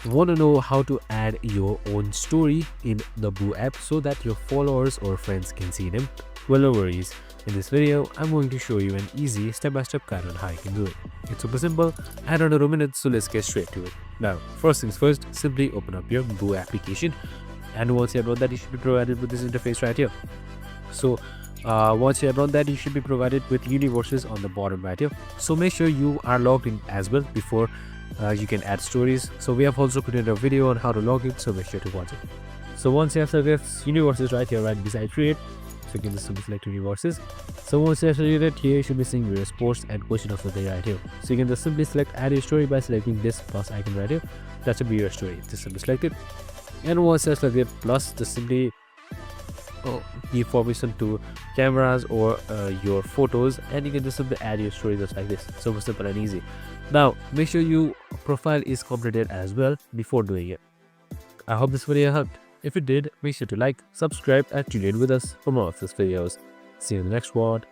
Want to know how to add your own story in the Boo app so that your followers or friends can see them? Well, no worries. In this video, I'm going to show you an easy step-by-step guide on how you can do it. It's super simple and under 2 minutes, so let's get straight to it. Now, first things first, simply open up your Boo application, and once you have done that, you should be provided with this interface right here. So once you have done that, you should be provided with universes on the bottom right here. So make sure you are logged in as well before you can add stories. So we have also created a video on how to log in, so make sure to watch it. So once you have selected universes right here, right beside create, so you can just simply select universes. So once you have selected here, you should be seeing your sports and question of the day right here. So you can just simply select add your story by selecting this plus icon right here. That should be your story. Just simply select it. And once you have selected plus, just simply give permission to cameras or your photos, and you can just simply add your story just like this. So simple and easy. Now make sure your profile is completed as well before doing it. I hope this video helped. If it did, make sure to like, subscribe and tune in with us for more of these videos. See you in the next one.